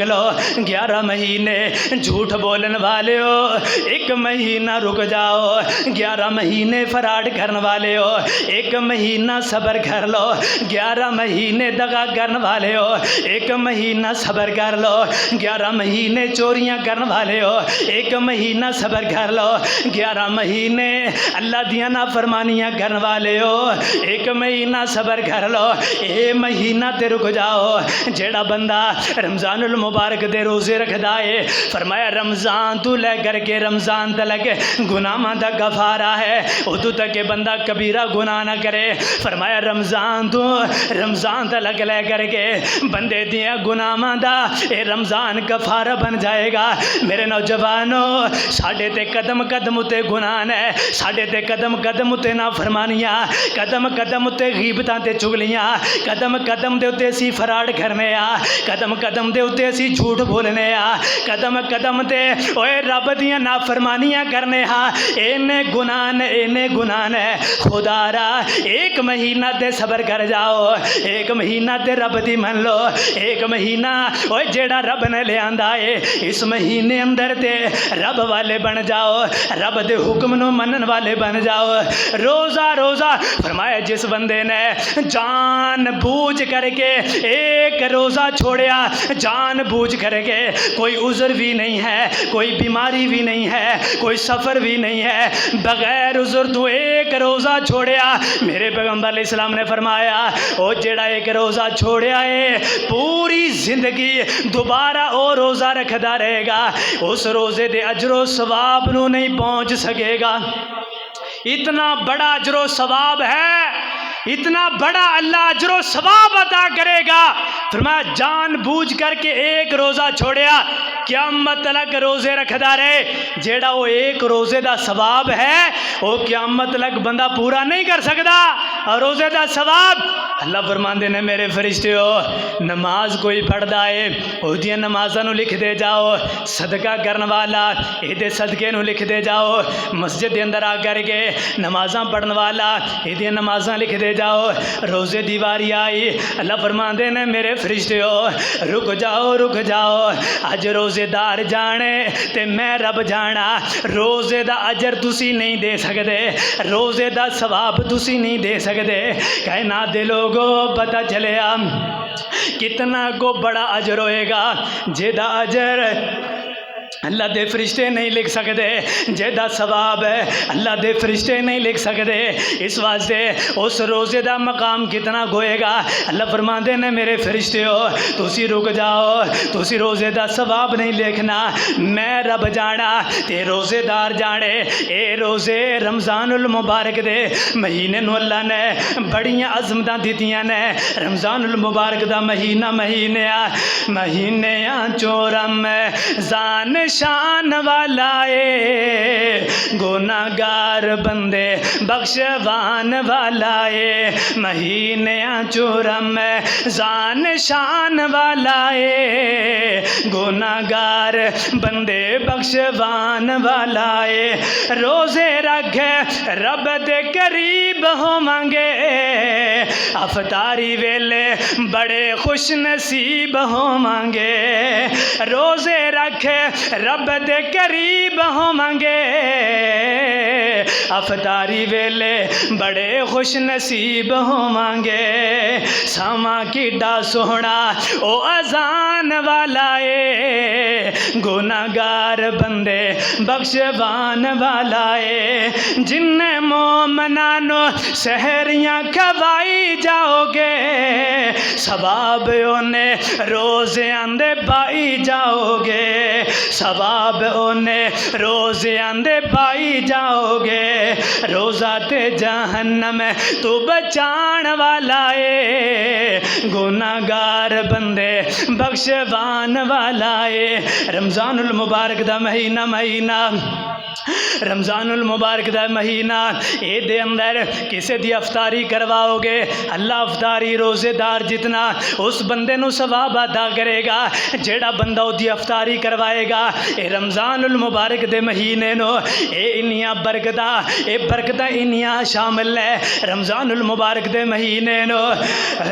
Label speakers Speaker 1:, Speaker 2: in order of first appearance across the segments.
Speaker 1: لو 11 مہینے جھوٹ بولن والے ہو، 1 مہینہ رک جاؤ۔ 11 مہینے فراڈ کرنے والے ہو، 1 مہینہ صبر کر لو۔ 11 مہینے دغا کرنے والے ہو، 1 مہینہ صبر کر لو۔ 11 مہینے چوریاں کرنے والے ہو، 1 مہینہ صبر کر لو۔ 11 مہینے اللہ دیاں نافرمانیاں کرنے والے ہو، 1 مہینہ صبر کر لو۔ اے مہینہ تے رک جاؤ۔ جیڑا بندہ رمضان المبارک دے روزے رکھدا ہے، فرمایا رمضان تو لے کر کے رمضان تلک گناہاں دا کفارہ ہے، ادو تک کہ بندہ کبیرہ گناہ نہ کرے۔ فرمایا رمضان تو رمضان تلک لے کر کے بندے دیا گناہاں دا اے رمضان کفارہ بن جائے گا۔ میرے نوجوانوں، ساڈے تے قدم قدم تے گناہ ہے، ساڈے تے قدم قدم تے نافرمانیاں، قدم قدم تے غیبتاں تے چغلیاں، قدم قدم دے اتے اسی فراڈ کرنے آ، قدم قدم دے اتے اسی جھوٹ بولنے آ، قدم قدم تے اوے رب دیاں نافرمانیاں کرنے ہاں۔ اینے گناہ ہے خدا را 1 مہینہ تے صبر کر جاؤ، 1 مہینہ تے رب دی من لو۔ 1 مہینہ اوے جیڑا رب نے لے آندا ہے، اس مہینے اندر تے رب والے بن جاؤ، رب دے حکم نو منن والے بن جاؤ۔ روزہ فرمایا جس بندے نے جان بوجھ کر کے 1 روزہ چھوڑیا، جان بوجھ کر کے، کوئی عذر بھی نہیں ہے، کوئی بیماری بھی نہیں ہے، کوئی سفر بھی نہیں ہے، بغیر عذر تو 1 روزہ چھوڑیا، میرے پیغمبر علیہ السلام نے فرمایا او جیڑا 1 روزہ چھوڑیا ہے پوری زندگی دوبارہ او روزہ رکھدا رہے گا، اس روزے دے اجر و ثواب نو نہیں پہنچ سکے گا۔ اتنا بڑا اجر و ثواب ہے، اتنا بڑا اللہ اجر و ثواب عطا کرے گا۔ فرمایا جان بوجھ کر کے 1 روزہ چھوڑیا، قیامت تلک روزے رکھدا رہے، جیڑا وہ 1 روزے دا ثواب ہے وہ قیامت تلک بندہ پورا نہیں کر سکتا۔ اور روزے دا ثواب اللہ فرماندے نے میرے فرشتے ہو، نماز کوئی پڑھدا ہے اودیاں نمازاں نو لکھ دے جاؤ، صدقہ کرن والا ایدے صدقے نو لکھ دے جاؤ، مسجد دے اندر آ کر کے نمازاں پڑھن والا ایدیاں نمازاں لکھ دے جاؤ۔ روزے دی واری آئی، اللہ فرماندے نے میرے فرشتے ہو رک جاؤ، اج روزے دار جانے تے میں رب جانا، روزے دا اجر تسی نہیں دے سکدے، روزے دا ثواب تسی نہیں دے سکدے۔ کائنات دے لوگوں پتہ چلیا کتنا کو بڑا اجر ہوئے گا، جیدا اجر اللہ دے فرشتے نہیں لکھ سکتے، جیدا ثواب ہے اللہ دے فرشتے نہیں لکھ سکتے۔ اس واسطے اس روزے دا مقام کتنا گوئے گا، اللہ فرماندے نے میرے فرشتے ہو تسی رک جاؤ، تسی روزے دا ثواب نہیں لکھنا، میں رب جانا تے روزے دار جانے۔ اے روزے رمضان المبارک دے مہینے نو اللہ نے بڑیاں عظمتاں دتیاں نے۔ رمضان المبارک دا مہینیاں چورم زان شان والا اے، گناہگار بندے بخشوان والا اے، مہینیاں چورم زان شان والا اے، گناہگار بندے بخشوان والا اے۔ روزے رکھے رب دے قریب ہوواں گے، افطاری ویلے بڑے خوش نصیب ہوواں گے، روزے رکھے رب دے قریب ہوواں گے، افطاری ویلے بڑے خوش نصیب ہوواں گے۔ ساواں کیڈا سوہنا او اذان والا اے، گناہگار بندے بخشوان والا اے، جن مومنانو سحریاں کھوائی جاؤ گے، ثواب اونے روزے آندے پائی جاؤ گے، ثواب اونے روزے آندے پائی جاؤ گے۔ روزہ تے جہنم تو بچان والا اے، گناہگار بندے بخشوان والا اے۔ رمضان المبارک دا مہینہ رمضان المبارک دا مہینہ اے دے اندر کسے دی افطاری کرواؤ گے اللہ افطاری روزے دار جتنا اس بندے نو ثواب ادا کرے گا جیڑا بندہ او دی افطاری کروائے گا اے رمضان المبارک دے مہینے نو اے انیاں برکتاں انیاں شامل ہے رمضان المبارک دے مہینے نو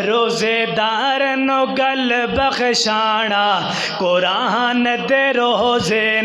Speaker 1: روزے دار نو گل بخشانا قرآن دے روزے